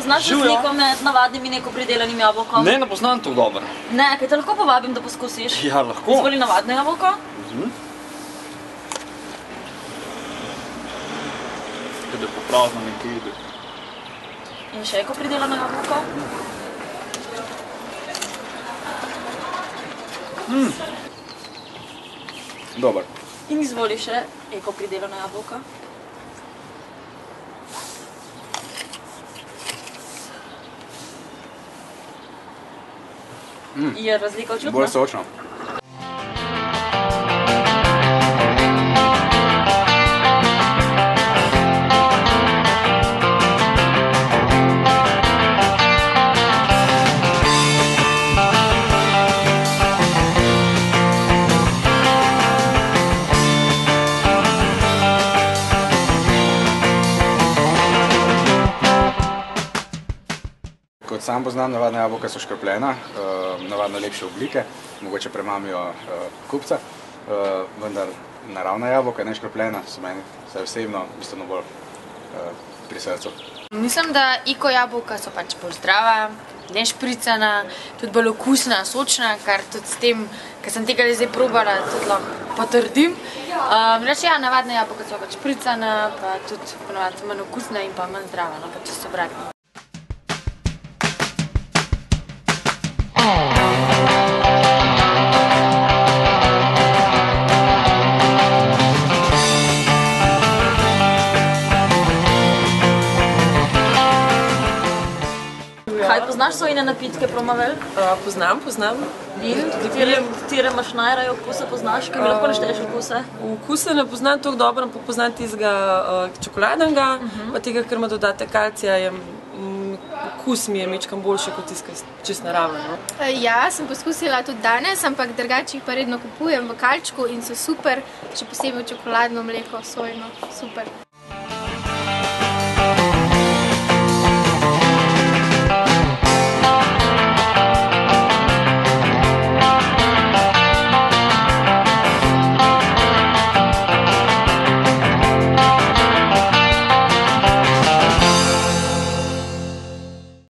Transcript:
poznaš razliko med navadnim in nekopridelanim jabolkom? Ne poznam to dobro. Ne, kaj te lahko povabim, da poskusiš? Ja, lahko. Izvoli navadno jabolko. Kaj da popravno nekaj ide. In še ekopridelano jabolko. Dobar. In izvoli še ekopridelano jabolko. Je razlika očutna? Bolj sočno. Kot sam poznam, navadna jabolka so škropljena, navadno lepše oblike, mogoče premamijo kupca, vendar naravna jabolka, ne škropljena, so meni vsaj osebno bistveno bolj pri srcu. Mislim, da eko jabolka so pač bolj zdrava, nešpricana, tudi bolj okusna, sočna, kar tudi s tem, ker sem tega zdaj probala, tudi lahko potrdim. Reči ja, navadna jabolka so pač špricana, pa tudi ponovadi manj okusna in pa manj zdrava, no pa čisto obratno. Kaj poznaš sojine napitke, Promavel? Poznam. In katere imaš najraje okuse poznaš, ki mi lahko našteješ okuse? Okuse ne poznam toliko dobro, ampak poznam tistega čokoladnega, pa tega, ker ima dodatek kalcija, okus mi je mečkam boljši kot tisti, čist naraven. Ja, sem poskusila tudi danes, ampak drugače jih pa redno kupujem v kalčku in so super, še posebej čokoladno mleko, sojino, super.